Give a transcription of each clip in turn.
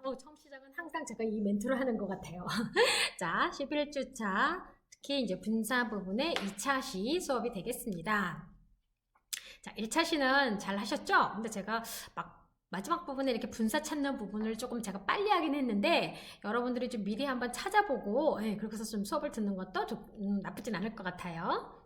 처음 시작은 항상 제가 이 멘트를 하는 것 같아요. 자, 11주차, 특히 이제 분사 부분의 2차 시 수업이 되겠습니다. 자, 1차 시는 잘 하셨죠? 근데 제가 막 마지막 부분에 이렇게 분사 찾는 부분을 조금 제가 빨리 하긴 했는데, 여러분들이 좀 미리 한번 찾아보고, 그렇게 해서 좀 수업을 듣는 것도 좀, 나쁘진 않을 것 같아요.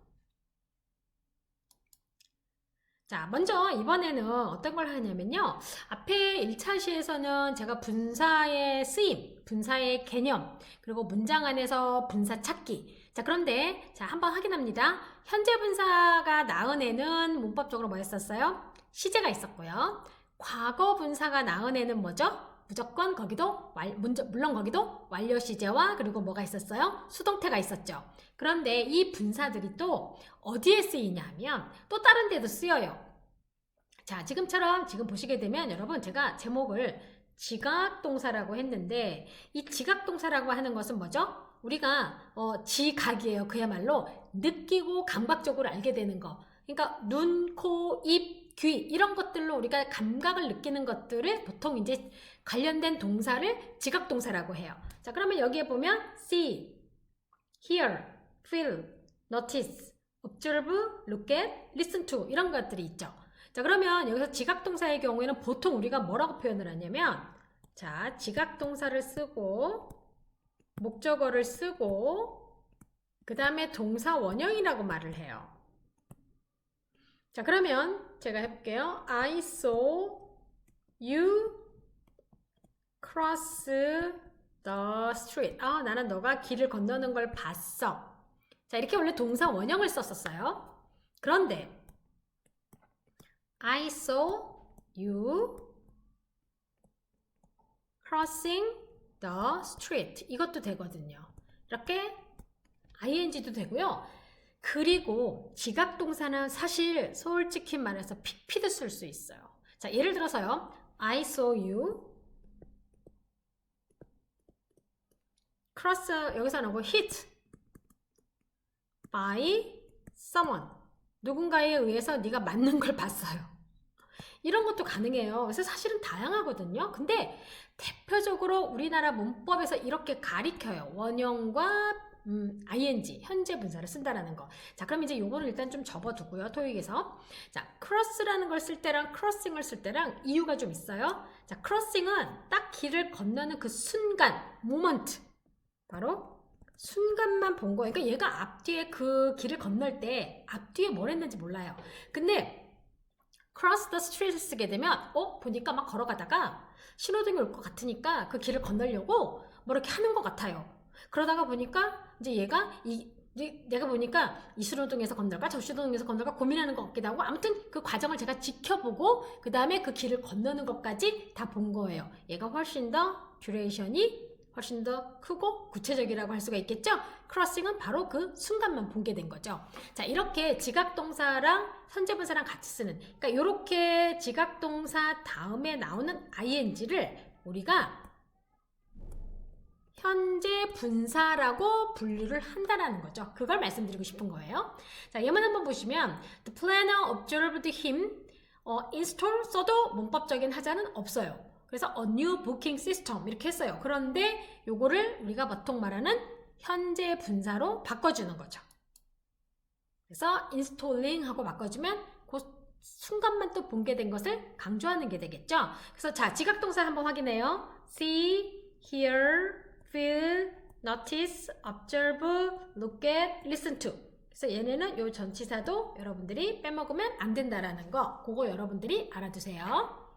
자, 먼저 이번에는 어떤 걸 하냐면요. 앞에 1차 시에서는 제가 분사의 쓰임, 분사의 개념, 그리고 문장 안에서 분사 찾기. 자, 그런데 자, 한번 확인합니다. 현재 분사가 나은 애는 문법적으로 뭐였었어요? 시제가 있었고요. 과거 분사가 나은 애는 뭐죠? 무조건 거기도 물론 거기도 완료 시제와 그리고 뭐가 있었어요? 수동태가 있었죠. 그런데 이 분사들이 또 어디에 쓰이냐 하면 또 다른 데도 쓰여요. 자, 지금처럼 지금 보시게 되면 여러분 제가 제목을 지각동사라고 했는데 이 지각동사라고 하는 것은 뭐죠? 우리가 지각이에요. 그야말로 느끼고 감각적으로 알게 되는 거. 그러니까 눈, 코, 입, 귀 이런 것들로 우리가 감각을 느끼는 것들을 보통 이제 관련된 동사를 지각동사라고 해요. 자, 그러면 여기에 보면 see, hear, feel, notice, observe, look at, listen to 이런 것들이 있죠. 자, 그러면 여기서 지각동사의 경우에는 보통 우리가 뭐라고 표현을 하냐면 자, 지각동사를 쓰고 목적어를 쓰고 그 다음에 동사 원형이라고 말을 해요. 자, 그러면 제가 해볼게요. I saw you cross the street. 나는 너가 길을 건너는 걸 봤어. 자, 이렇게 원래 동사 원형을 썼었어요. 그런데 I saw you crossing the street. 이것도 되거든요. 이렇게 ing도 되고요. 그리고 지각동사는 사실 솔직히 말해서 pp도 쓸 수 있어요. 자, 예를 들어서요. I saw you cross 여기서 나오고 hit by someone. 누군가에 의해서 네가 맞는 걸 봤어요. 이런 것도 가능해요. 그래서 사실은 다양하거든요. 근데 대표적으로 우리나라 문법에서 이렇게 가리켜요. 원형과 ing, 현재 분사를 쓴다라는 거. 자, 그럼 이제 요거를 일단 좀 접어두고요. 토익에서. 자, cross라는 걸 쓸 때랑 crossing을 쓸 때랑 이유가 좀 있어요. 자, crossing은 딱 길을 건너는 그 순간, moment. 바로 순간만 본 거예요. 그러니까 얘가 앞뒤에 그 길을 건널 때 앞뒤에 뭘 했는지 몰라요. 근데 cross the street을 쓰게 되면 보니까 막 걸어가다가 신호등이 올 것 같으니까 그 길을 건너려고 뭐 이렇게 하는 것 같아요. 그러다가 보니까 이제 얘가 내가 보니까 이 신호등에서 건널까 저 신호등에서 건널까 고민하는 것 같기도 하고 아무튼 그 과정을 제가 지켜보고 그 다음에 그 길을 건너는 것까지 다 본 거예요. 얘가 훨씬 더 듀레이션이 훨씬 더 크고 구체적이라고 할 수가 있겠죠? 크로싱은 바로 그 순간만 보게 된 거죠. 자, 이렇게 지각동사랑 현재분사랑 같이 쓰는, 그러니까 이렇게 지각동사 다음에 나오는 ing를 우리가 현재 분사라고 분류를 한다라는 거죠. 그걸 말씀드리고 싶은 거예요. 자, 예문 한번 보시면 The planner observed him install 써도 문법적인 하자는 없어요. 그래서 a new booking system 이렇게 했어요. 그런데 요거를 우리가 보통 말하는 현재 분사로 바꿔주는 거죠. 그래서 installing 하고 바꿔주면 그 순간만 또 본게된 것을 강조하는 게 되겠죠. 그래서 자, 지각동사 한번 확인해요. see, hear, feel, notice, observe, look at, listen to. 그래서 얘네는 요 전치사도 여러분들이 빼먹으면 안 된다라는 거, 그거 여러분들이 알아두세요.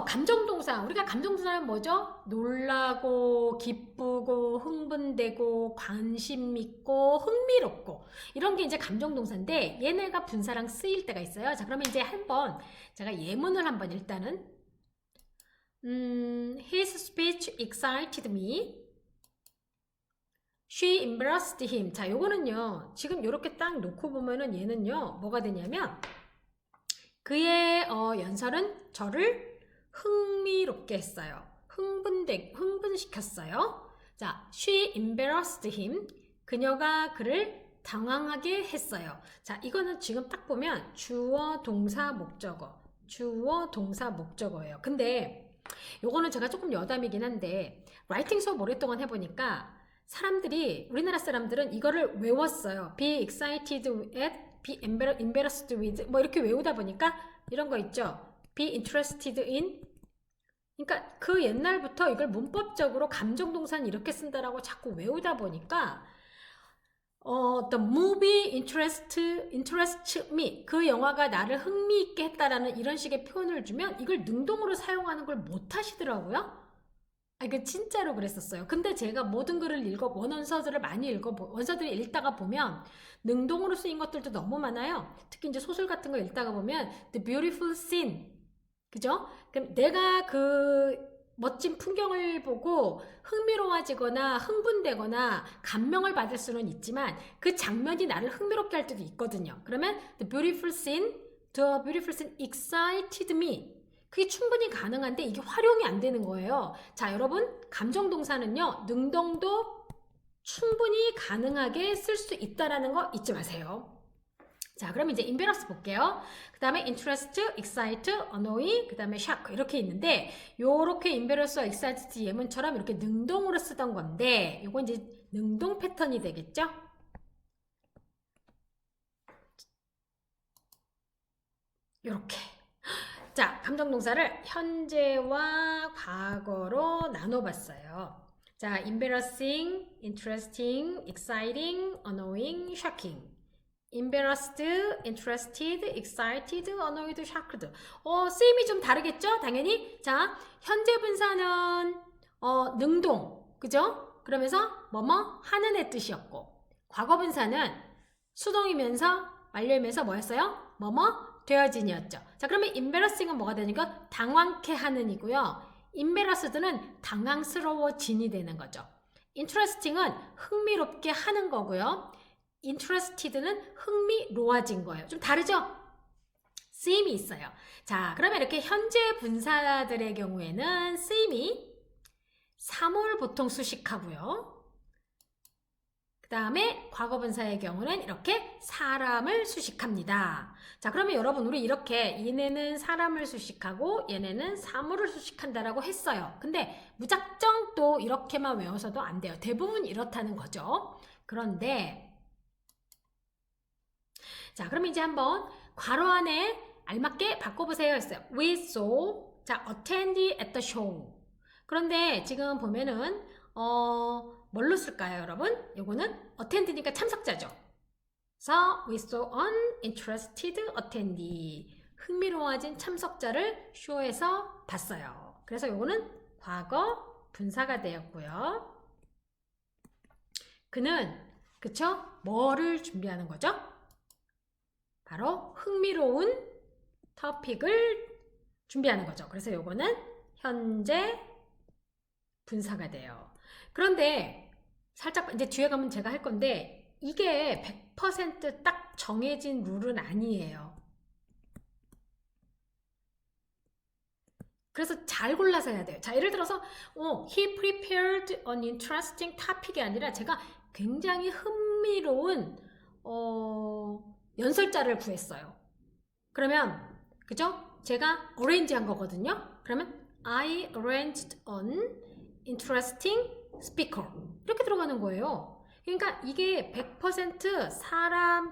감정동사. 우리가 감정동사는 뭐죠? 놀라고, 기쁘고, 흥분되고, 관심 있고, 흥미롭고. 이런 게 이제 감정동사인데, 얘네가 분사랑 쓰일 때가 있어요. 자, 그러면 이제 한번, 제가 예문을 한번 일단은, His speech excited me. She embarrassed him. 자, 요거는요, 지금 요렇게 딱 놓고 보면은 얘는요, 뭐가 되냐면, 그의 연설은 저를 흥미롭게 했어요. 흥분시켰어요. 자, she embarrassed him. 그녀가 그를 당황하게 했어요. 자, 이거는 지금 딱 보면 주어, 동사, 목적어. 주어, 동사, 목적어예요. 근데 요거는 제가 조금 여담이긴 한데 라이팅 수업 오랫동안 해보니까 사람들이 우리나라 사람들은 이거를 외웠어요. Be excited at, be embarrassed with 뭐 이렇게 외우다 보니까 이런 거 있죠. Be interested in. 그러니까 그 옛날부터 이걸 문법적으로 감정동사는 이렇게 쓴다라고 자꾸 외우다 보니까 the movie interests me. 그 영화가 나를 흥미있게 했다라는 이런 식의 표현을 주면 이걸 능동으로 사용하는 걸 못 하시더라고요. 이거 진짜로 그랬었어요. 근데 제가 모든 글을 원서들을 많이 원서들을 읽다가 보면 능동으로 쓰인 것들도 너무 많아요. 특히 이제 소설 같은 거 읽다가 보면 the beautiful scene. 그죠? 그럼 내가 그 멋진 풍경을 보고 흥미로워지거나 흥분되거나 감명을 받을 수는 있지만 그 장면이 나를 흥미롭게 할 때도 있거든요. 그러면 the beautiful scene excited me. 그게 충분히 가능한데 이게 활용이 안 되는 거예요. 자, 여러분, 감정동사는요, 능동도 충분히 가능하게 쓸 수 있다라는 거 잊지 마세요. 자, 그럼 이제 embarrass 볼게요. 그 다음에 interest, excite, annoy, 그 다음에 shock 이렇게 있는데 요렇게 embarrass, excite 예문처럼 이렇게 능동으로 쓰던 건데 요건 이제 능동 패턴이 되겠죠? 요렇게. 자, 감정동사를 현재와 과거로 나눠봤어요. 자, embarrassing, interesting, exciting, annoying, shocking. embarrassed, interested, excited, annoyed, shocked. 쓰임이 좀 다르겠죠? 당연히. 자, 현재 분사는 능동, 그죠? 그러면서 뭐뭐 하는 애 뜻이었고, 과거 분사는 수동이면서 완료이면서 뭐였어요? 뭐뭐 되어진이었죠. 자, 그러면 embarrassing은 뭐가 되니까 당황케 하는 이고요. embarrassed는 당황스러워진이 되는 거죠. interesting은 흥미롭게 하는 거고요. interested는 흥미로워진 거예요. 좀 다르죠? 쓰임이 있어요. 자, 그러면 이렇게 현재 분사들의 경우에는 쓰임이 사물 보통 수식하고요. 그 다음에 과거 분사의 경우는 이렇게 사람을 수식합니다. 자, 그러면 여러분 우리 이렇게 얘네는 사람을 수식하고 얘네는 사물을 수식한다라고 했어요. 근데 무작정 또 이렇게만 외워서도 안 돼요. 대부분 이렇다는 거죠. 그런데 자, 그럼 이제 한번 괄호 안에 알맞게 바꿔보세요 했어요. We saw, 자, attend at the show. 그런데 지금 보면은 뭘로 쓸까요, 여러분? 요거는 attend니까 참석자죠. 그래서 we saw an interested attendee. 흥미로워진 참석자를 쇼에서 봤어요. 그래서 요거는 과거 분사가 되었고요. 그는 그쵸? 뭐를 준비하는 거죠? 바로 흥미로운 토픽을 준비하는 거죠. 그래서 요거는 현재 분사가 돼요. 그런데 살짝 이제 뒤에 가면 제가 할 건데 이게 100% 딱 정해진 룰은 아니에요. 그래서 잘 골라서 해야 돼요. 자, 예를 들어서 he prepared an interesting topic이 아니라 제가 굉장히 흥미로운 연설자를 구했어요. 그러면 그죠? 제가 arrange 한 거거든요. 그러면 I arranged an interesting speaker 이렇게 들어가는 거예요. 그러니까 이게 100% 사람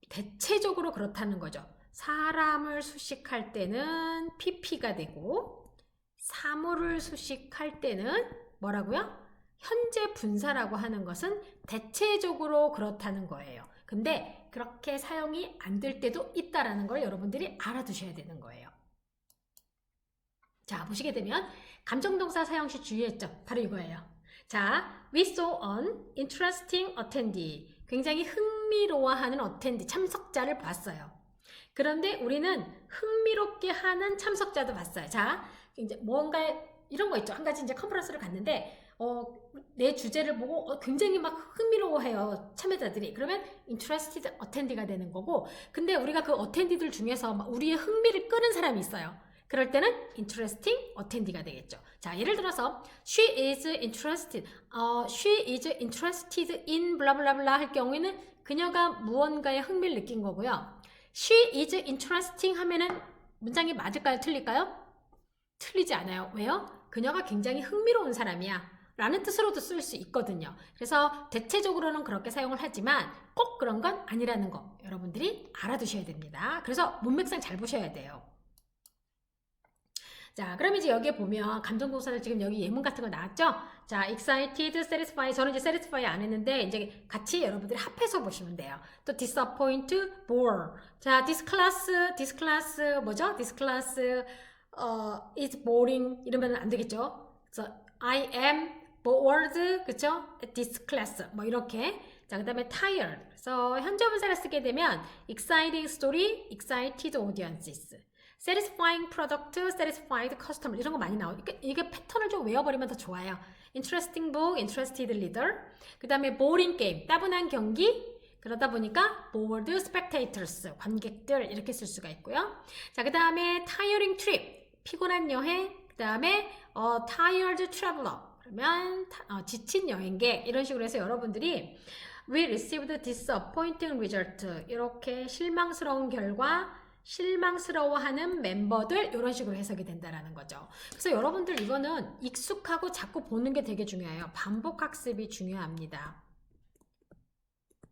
대체적으로 그렇다는 거죠. 사람을 수식할 때는 PP가 되고 사물을 수식할 때는 뭐라고요? 현재 분사라고 하는 것은 대체적으로 그렇다는 거예요. 근데 그렇게 사용이 안 될 때도 있다라는 걸 여러분들이 알아두셔야 되는 거예요. 자, 보시게 되면 감정동사 사용 시 주의했죠? 바로 이거예요. 자, we saw an interesting attendee. 굉장히 흥미로워하는 attendee, 참석자를 봤어요. 그런데 우리는 흥미롭게 하는 참석자도 봤어요. 자, 이제 뭔가 이런 거 있죠. 한 가지 이제 컨퍼런스를 갔는데 내 주제를 보고 굉장히 막 흥미로워해요. 참여자들이. 그러면 interested attendee가 되는 거고, 근데 우리가 그 attendee들 중에서 우리의 흥미를 끄는 사람이 있어요. 그럴 때는 interesting attendee가 되겠죠. 자, 예를 들어서 she is interested in 블라블라블라 할 경우에는 그녀가 무언가에 흥미를 느낀 거고요. she is interesting 하면은 문장이 맞을까요? 틀릴까요? 틀리지 않아요. 왜요? 그녀가 굉장히 흥미로운 사람이야. 라는 뜻으로도 쓸 수 있거든요. 그래서 대체적으로는 그렇게 사용을 하지만 꼭 그런 건 아니라는 거 여러분들이 알아두셔야 됩니다. 그래서 문맥상 잘 보셔야 돼요. 자, 그럼 이제 여기에 보면 감정동사들 지금 여기 예문 같은 거 나왔죠? 자, excited, satisfy. 저는 이제 satisfy 안 했는데 이제 같이 여러분들이 합해서 보시면 돼요. 또 disappoint, bore. 자, this class 뭐죠? This class is boring 이러면 안 되겠죠? 그래서 I am bored, 그쵸? At this class 뭐 이렇게. 자, 그 다음에 tired. 그래서 현재분사를 쓰게 되면 exciting story, excited audiences. satisfying product, satisfied customer 이런 거 많이 나와요. 이게 패턴을 좀 외워버리면 더 좋아요. interesting book, interested reader. 그 다음에 boring game, 따분한 경기. 그러다 보니까 bored spectators, 관객들 이렇게 쓸 수가 있고요. 자, 그 다음에 tiring trip, 피곤한 여행. 그 다음에 tired traveler, 그러면 지친 여행객 이런 식으로 해서 여러분들이 we received disappointing result 이렇게 실망스러운 결과 실망스러워하는 멤버들 이런 식으로 해석이 된다라는 거죠. 그래서 여러분들 이거는 익숙하고 자꾸 보는 게 되게 중요해요. 반복 학습이 중요합니다.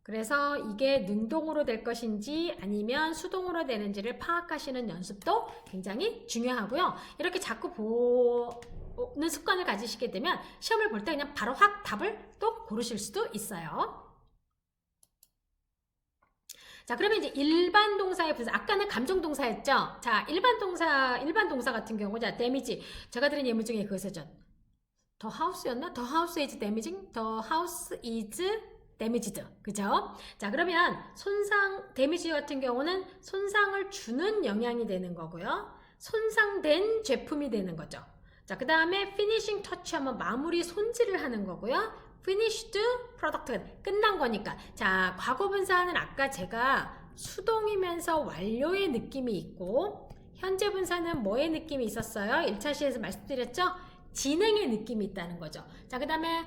그래서 이게 능동으로 될 것인지 아니면 수동으로 되는지를 파악하시는 연습도 굉장히 중요하고요. 이렇게 자꾸 보는 습관을 가지시게 되면 시험을 볼 때 그냥 바로 확 답을 또 고르실 수도 있어요. 자, 그러면 이제 일반 동사의 분사. 아까는 감정 동사였죠? 자, 일반 동사 같은 경우, 자, 데미지. 제가 드린 예문 중에 그것이죠. The house였나? The house is damaging. The house is damaged. 그죠? 자, 그러면 데미지 같은 경우는 손상을 주는 영향이 되는 거고요. 손상된 제품이 되는 거죠. 자, 그 다음에 finishing touch 하면 마무리 손질을 하는 거고요. finished product가 끝난 거니까. 자, 과거분사는 아까 제가 수동이면서 완료의 느낌이 있고 현재 분사는 뭐의 느낌이 있었어요? 1차 시에서 말씀드렸죠? 진행의 느낌이 있다는 거죠. 자, 그 다음에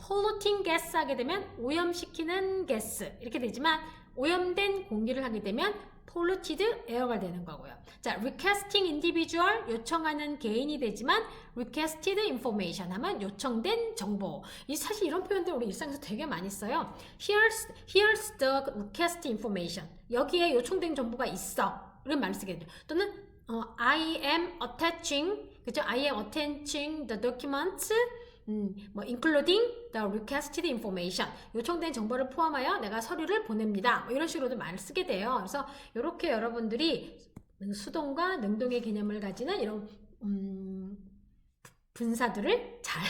polluting gas 하게 되면 오염시키는 가스 이렇게 되지만 오염된 공기를 하게 되면 polluted air가 되는 거고요. 자, requesting individual 요청하는 개인이 되지만 requested information 하면 요청된 정보. 사실 이런 표현들 우리 일상에서 되게 많이 써요. Here's the requested information. 여기에 요청된 정보가 있어. 이런 말을 쓰게 돼요. 또는 I am attaching, 그죠? I am attaching the documents, 뭐 including the requested information. 요청된 정보를 포함하여 내가 서류를 보냅니다. 뭐 이런 식으로도 말을 쓰게 돼요. 그래서 이렇게 여러분들이 수동과 능동의 개념을 가지는 이런 분사들을 잘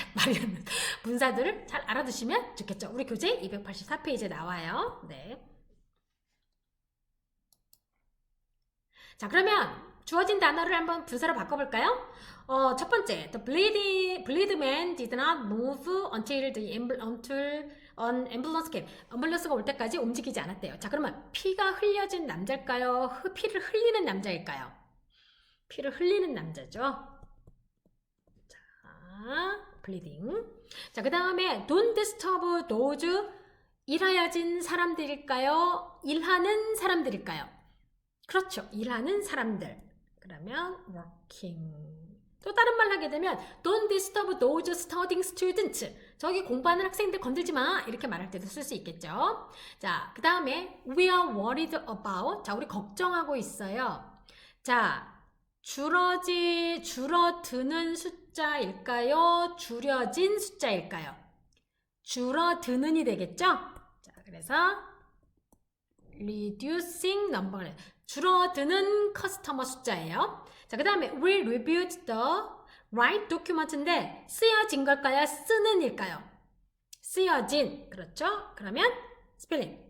알아두시면 좋겠죠. 우리 교재 284페이지에 나와요. 네. 자, 그러면 주어진 단어를 한번 분사로 바꿔볼까요? 첫 번째, the bleed man did not move until an ambulance came. 앰뷸런스가 올 때까지 움직이지 않았대요. 자, 그러면 피가 흘려진 남자일까요? 피를 흘리는 남자일까요? 피를 흘리는 남자죠. 자, bleeding. 자, 그 다음에 don't disturb those 일하여진 사람들일까요? 일하는 사람들일까요? 그렇죠. 일하는 사람들. 그러면 working. 또 다른 말 하게 되면 don't disturb those studying students. 저기 공부하는 학생들 건들지 마. 이렇게 말할 때도 쓸 수 있겠죠. 자, 그 다음에 we are worried about. 자, 우리 걱정하고 있어요. 자, 줄어드는 숫자일까요? 줄여진 숫자일까요? 줄어드는이 되겠죠? 자, 그래서 reducing number. 줄어드는 커스터머 숫자예요. 자, 그 다음에 we reviewed the right document인데 쓰여진 걸까요? 쓰는 일까요? 쓰여진. 그렇죠? 그러면 스펠링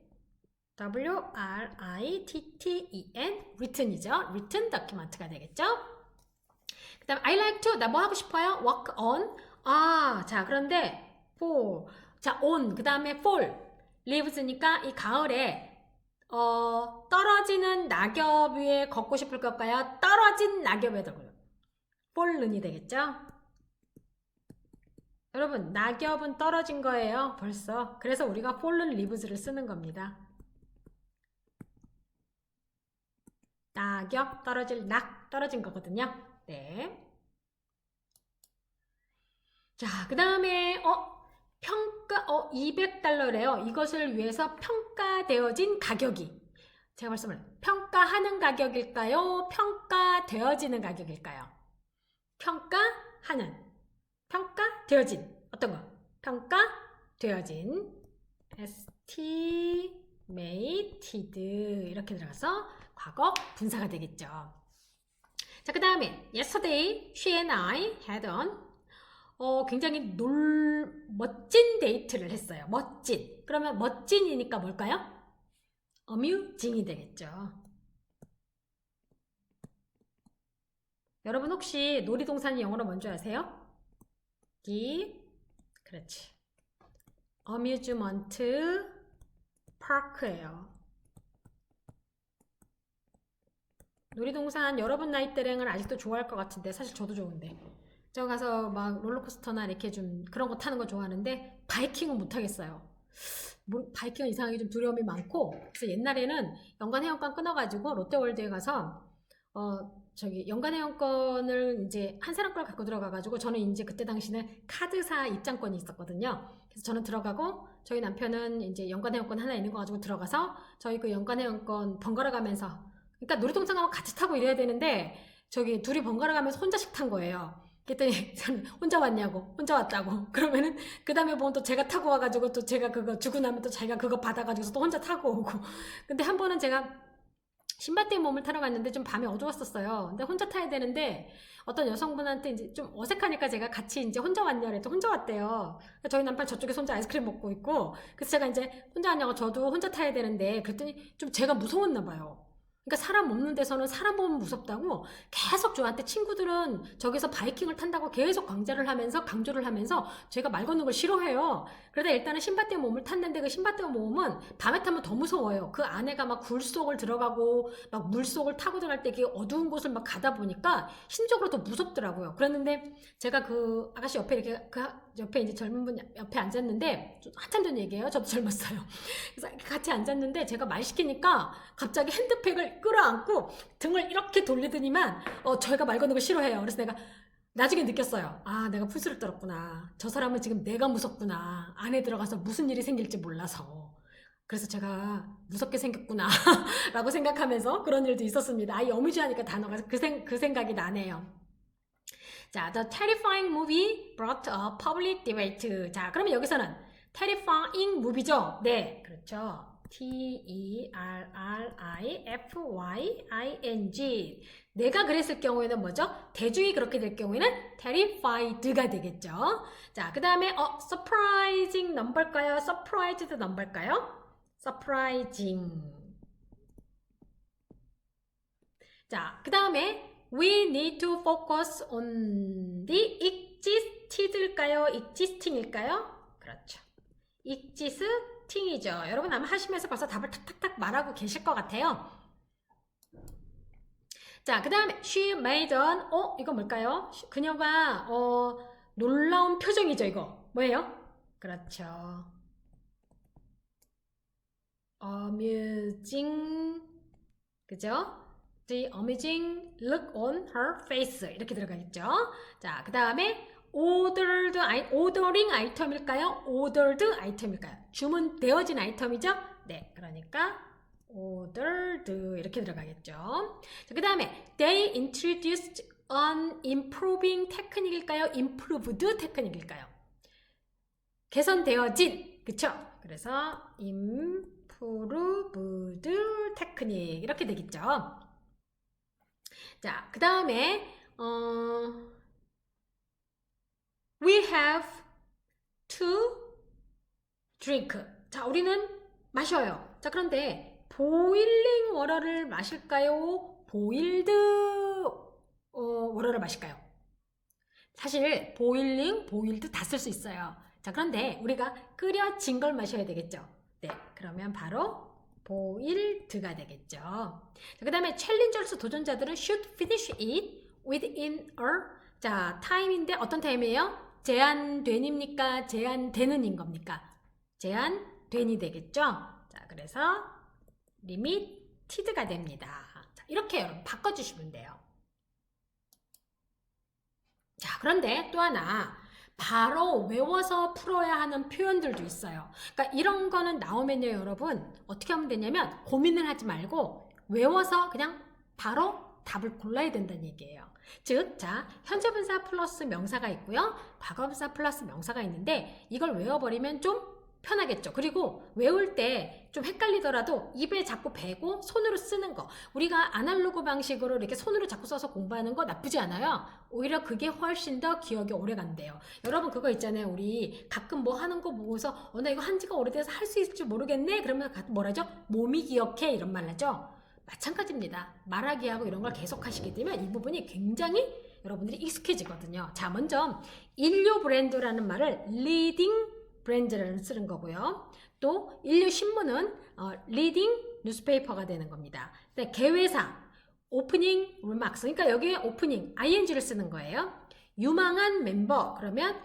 W-R-I-T-T-E-N written이죠. written document가 되겠죠? 그 다음 I like to. 나 뭐 하고 싶어요? work on. 자, 그런데 for. 자, on. 그 다음에 fall. leaves니까 이 가을에 떨어지는 낙엽 위에 걷고 싶을 걸까요? 떨어진 낙엽에 걷고요. fall은이 되겠죠? 여러분, 낙엽은 떨어진 거예요. 벌써. 그래서 우리가 fallen leaves를 쓰는 겁니다. 낙엽 떨어질 낙 떨어진 거거든요. 네. 자, 그 다음에 평가 200달러래요. 이것을 위해서 평가되어진 가격이 제가 말씀을 평가하는 가격일까요? 평가되어지는 가격일까요? 평가하는 평가되어진 어떤 거? 평가되어진 estimated 이렇게 들어가서 과거 분사가 되겠죠. 자, 그 다음에 yesterday she and I had on 굉장히 멋진 데이트를 했어요. 멋진. 그러면 멋진이니까 뭘까요? amusing이 되겠죠. 여러분 혹시 놀이동산이 영어로 뭔지 아세요? 그렇지. amusement park예요. 놀이동산 여러분 나이대랑은 아직도 좋아할 것 같은데 사실 저도 좋은데 저 가서 막 롤러코스터나 이렇게 좀 그런 거 타는 거 좋아하는데 바이킹은 못 하겠어요. 바이킹은 이상하게 좀 두려움이 많고 그래서 옛날에는 연간회원권 끊어가지고 롯데월드에 가서 저기 연간회원권을 이제 한 사람 걸 갖고 들어가가지고 저는 이제 그때 당시는 카드사 입장권이 있었거든요. 그래서 저는 들어가고 저희 남편은 이제 연간회원권 하나 있는 거 가지고 들어가서 저희 그 연간회원권 번갈아 가면서 그러니까 놀이동산 가면 같이 타고 이래야 되는데 저기 둘이 번갈아 가면서 혼자씩 탄 거예요. 그랬더니 저는 혼자 왔냐고 혼자 왔다고 그러면은 그 다음에 보면 또 제가 타고 와가지고 또 제가 그거 주고 나면 또 자기가 그거 받아가지고 또 혼자 타고 오고 근데 한 번은 제가 신밧드의 몸을 타러 갔는데 좀 밤이 어두웠었어요. 근데 혼자 타야 되는데 어떤 여성분한테 이제 좀 어색하니까 제가 같이 이제 혼자 왔냐 그랬더니 혼자 왔대요. 저희 남편 저쪽에서 혼자 아이스크림 먹고 있고 그래서 제가 이제 혼자 왔냐고 저도 혼자 타야 되는데 그랬더니 좀 제가 무서웠나 봐요. 그러니까 사람 없는 데서는 사람 보면 무섭다고 계속 저한테 친구들은 저기서 바이킹을 탄다고 계속 강조를 하면서 제가 말 걷는 걸 싫어해요. 그러다 일단은 신밧드의 몸을 탔는데 그 신밧드의 몸은 밤에 타면 더 무서워요. 그 안에가 막 굴 속을 들어가고 막 물 속을 타고 들어갈 때 어두운 곳을 막 가다 보니까 심적으로 더 무섭더라고요. 그랬는데 제가 그 아가씨 옆에 이렇게 그 옆에 이제 젊은 분 옆에 앉았는데 한참 전 얘기예요. 저도 젊었어요. 그래서 같이 앉았는데 제가 말 시키니까 갑자기 핸드백을 끌어안고 등을 이렇게 돌리더니만 저희가 말 거는 거 싫어해요. 그래서 내가 나중에 느꼈어요. 아, 내가 풀스를 떨었구나. 저 사람은 지금 내가 무섭구나. 안에 들어가서 무슨 일이 생길지 몰라서. 그래서 제가 무섭게 생겼구나 라고 생각하면서 그런 일도 있었습니다. 이 어뮤즈하니까 단어가 그 생각이 나네요. 자, The terrifying movie brought a public debate. 자, 그러면 여기서는 terrifying movie죠? 네, 그렇죠. terrifying. 내가 그랬을 경우에는 뭐죠? 대중이 그렇게 될 경우에는 terrified가 되겠죠. 자, 그 다음에 surprising 넘버일까요? surprised 넘버일까요? surprising. 자, 그 다음에 we need to focus on the existed일까요? existing일까요? 그렇죠. existing이죠. 여러분 아마 하시면서 벌써 답을 탁탁탁 말하고 계실 것 같아요. 자, 그 다음에 she made an 이거 뭘까요? 그녀가 놀라운 표정이죠. 이거 뭐예요? 그렇죠. amusing 그죠? The amazing look on her face 이렇게 들어가겠죠. 자, 그 다음에 ordering 아이템일까요? ordered 아이템일까요? 주문되어진 아이템이죠? 네, 그러니까 ordered 이렇게 들어가겠죠. 자, 그 다음에 they introduced an improving technique일까요? improved technique일까요? 개선되어진 그쵸? 그래서 improved technique 이렇게 되겠죠. 자, 그 다음에 we have to drink. 자, 우리는 마셔요. 자, 그런데 보일링 워터를 마실까요? 보일드 워터를 마실까요? 사실 보일링, 보일드 다 쓸 수 있어요. 자, 그런데 우리가 끓여진 걸 마셔야 되겠죠. 네, 그러면 바로 보일드가 되겠죠. 자, 그 다음에 챌린저스 도전자들은 should finish it within 자, 타임인데 어떤 타임이에요? 제한된입니까? 제한되는인 겁니까? 제한된이 되겠죠? 자, 그래서 limited가 됩니다. 자, 이렇게 여러분 바꿔주시면 돼요. 자, 그런데 또 하나 바로 외워서 풀어야 하는 표현들도 있어요. 그러니까 이런 거는 나오면요, 여러분 어떻게 하면 되냐면 고민을 하지 말고 외워서 그냥 바로 답을 골라야 된다는 얘기예요. 즉, 자, 현재 분사 플러스 명사가 있고요, 과거 분사 플러스 명사가 있는데 이걸 외워버리면 좀 편하겠죠. 그리고 외울 때 좀 헷갈리더라도 입에 자꾸 베고 손으로 쓰는 거, 우리가 아날로그 방식으로 이렇게 손으로 자꾸 써서 공부하는 거 나쁘지 않아요. 오히려 그게 훨씬 더 기억이 오래 간대요. 여러분 그거 있잖아요. 우리 가끔 뭐 하는 거 보고서 나 이거 한 지가 오래돼서 할 수 있을지 모르겠네, 그러면 뭐라죠? 몸이 기억해, 이런 말 하죠. 마찬가지입니다. 말하기하고 이런 걸 계속 하시게 되면 이 부분이 굉장히 여러분들이 익숙해지거든요. 자, 먼저 인류 브랜드라는 말을 리딩 브랜드를 쓰는 거고요. 또 인류 신문은 리딩 뉴스페이퍼가 되는 겁니다. 개회사 오프닝 리막스, 그러니까 여기에 오프닝 ing를 쓰는 거예요. 유망한 멤버 그러면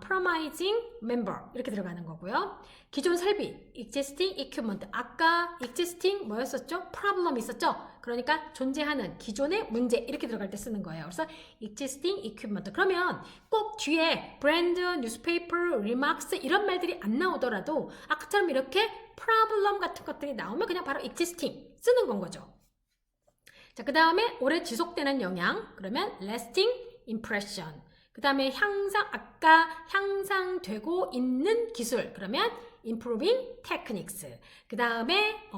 promising member 이렇게 들어가는 거고요. 기존 설비 existing equipment, 아까 existing 뭐였었죠? problem 있었죠? 그러니까 존재하는 기존의 문제 이렇게 들어갈 때 쓰는 거예요. 그래서 existing equipment, 그러면 꼭 뒤에 brand, newspaper, remarks 이런 말들이 안 나오더라도 아까처럼 이렇게 problem 같은 것들이 나오면 그냥 바로 existing 쓰는 건 거죠. 자, 그 다음에 오래 지속되는 영향 그러면 lasting impression, 그 다음에 아까 향상되고 있는 기술 그러면 improving techniques, 그 다음에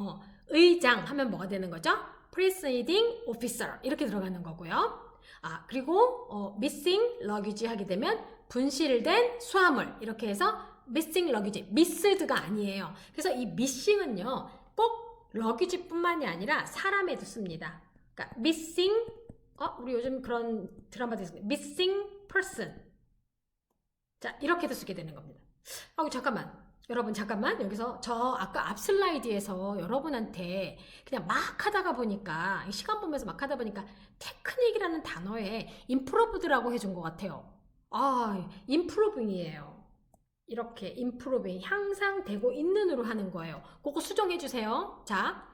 의장 하면 뭐가 되는 거죠? presiding officer 이렇게 들어가는 거고요. 그리고 missing luggage 하게 되면 분실된 수화물, 이렇게 해서 missing luggage, missed가 아니에요. 그래서 이 missing은요 꼭 luggage 뿐만이 아니라 사람에도 씁니다. 그러니까 missing, 우리 요즘 그런 드라마도 있습니다. missing person. 자, 이렇게도 쓰게 되는 겁니다. 잠깐만. 여러분 잠깐만, 여기서 저 아까 앞 슬라이드에서 여러분한테 그냥 막 하다가 보니까 시간 보면서 막 하다 보니까 테크닉이라는 단어에 improved라고 해준 것 같아요. improving이에요. 이렇게 improving, 향상되고 있는으로 하는 거예요. 그거 수정해 주세요. 자,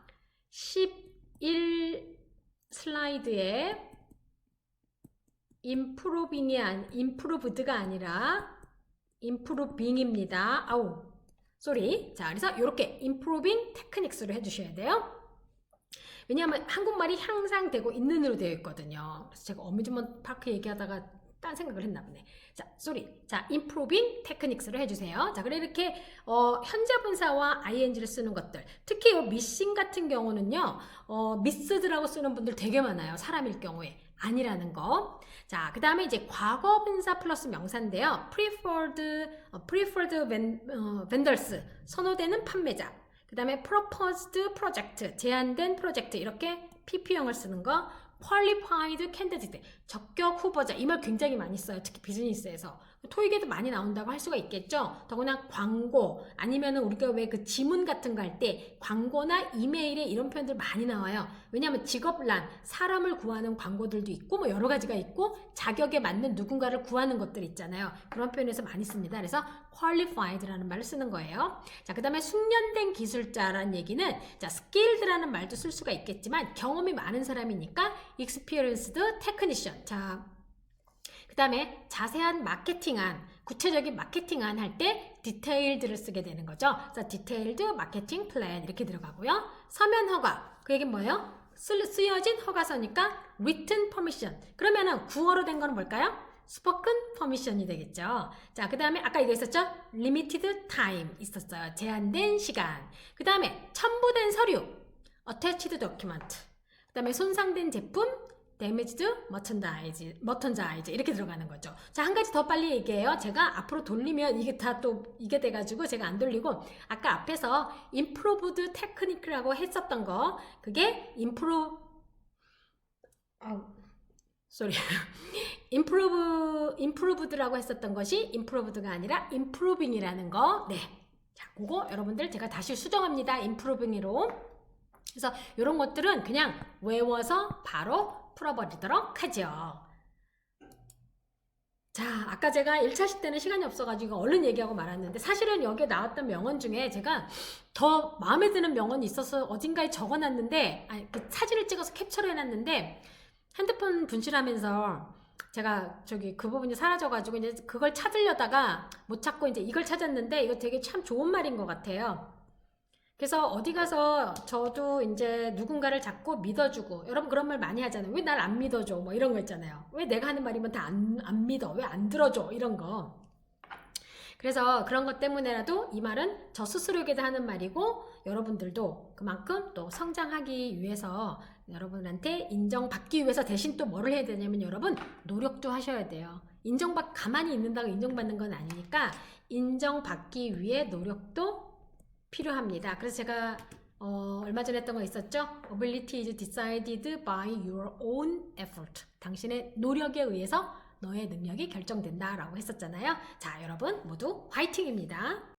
11 슬라이드에 improved가 아니라 improving입니다. 쏘리. 자, 그래서 이렇게 improving techniques로 해주셔야 돼요. 왜냐하면 한국말이 향상되고 있는으로 되어 있거든요. 그래서 제가 어뮤즈먼트 파크 얘기하다가 딴 생각을 했나 보네. 자, 쏘리. 자, improving techniques로 해주세요. 자, 그래 이렇게 현재 분사와 ing를 쓰는 것들, 특히 이 missing 같은 경우는요, missed라고 쓰는 분들 되게 많아요. 사람일 경우에. 아니라는 거. 자, 그 다음에 이제 과거 분사 플러스 명사인데요. preferred vendors, 선호되는 판매자. 그 다음에 proposed project, 제안된 프로젝트, 이렇게 PP형을 쓰는 거. qualified candidate, 적격 후보자. 이 말 굉장히 많이 써요. 특히 비즈니스에서. 토익에도 많이 나온다고 할 수가 있겠죠. 더구나 광고, 아니면은 우리가 왜 그 지문 같은 거 할 때 광고나 이메일에 이런 표현들 많이 나와요. 왜냐하면 직업란, 사람을 구하는 광고들도 있고 뭐 여러 가지가 있고 자격에 맞는 누군가를 구하는 것들 있잖아요. 그런 표현에서 많이 씁니다. 그래서 qualified라는 말을 쓰는 거예요. 자, 그 다음에 숙련된 기술자라는 얘기는, 자, skilled라는 말도 쓸 수가 있겠지만 경험이 많은 사람이니까 experienced technician. 자, 그 다음에 자세한 마케팅안, 구체적인 마케팅안 할 때 디테일드를 쓰게 되는 거죠. 그래서 디테일드 마케팅 플랜 이렇게 들어가고요. 서면 허가, 그 얘기는 뭐예요? 쓰여진 허가서니까 written permission. 그러면은 구어로 된 거는 뭘까요? spoken permission이 되겠죠. 자, 그 다음에 아까 이거 있었죠? limited time 있었어요. 제한된 시간. 그 다음에 첨부된 서류, attached document. 그 다음에 손상된 제품, damaged merchandise 이렇게 들어가는 거죠. 자, 한 가지 더 빨리 얘기해요. 제가 앞으로 돌리면 이게 다 또 이게 돼가지고 제가 안 돌리고, 아까 앞에서 improved technique라고 했었던 거, 그게 improved라고 했었던 것이 improved가 아니라 improving이라는 거. 네, 자, 그거 여러분들 제가 다시 수정합니다. improving으로. 그래서 이런 것들은 그냥 외워서 바로 풀어버리도록 하죠. 자, 아까 제가 1차시 때는 시간이 없어가지고 얼른 얘기하고 말았는데 사실은 여기에 나왔던 명언 중에 제가 더 마음에 드는 명언이 있어서 어딘가에 적어놨는데 그 사진을 찍어서 캡처를 해놨는데 핸드폰 분실하면서 제가 저기 그 부분이 사라져가지고 이제 그걸 찾으려다가 못 찾고 이제 이걸 찾았는데 이거 되게 참 좋은 말인 것 같아요. 그래서 어디 가서 저도 이제 누군가를 자꾸 믿어주고 여러분 그런 말 많이 하잖아요. 왜 날 안 믿어줘? 뭐 이런 거 있잖아요. 왜 내가 하는 말이면 다 안 믿어? 왜 안 들어줘? 이런 거. 그래서 그런 것 때문에라도 이 말은 저 스스로에게도 하는 말이고 여러분들도 그만큼 또 성장하기 위해서 여러분한테 인정받기 위해서 대신 또 뭐를 해야 되냐면 여러분 노력도 하셔야 돼요. 가만히 있는다고 인정받는 건 아니니까 인정받기 위해 노력도 필요합니다. 그래서 제가 얼마 전에 했던 거 있었죠? Ability is decided by your own effort. 당신의 노력에 의해서 너의 능력이 결정된다 라고 했었잖아요. 자, 여러분 모두 화이팅입니다.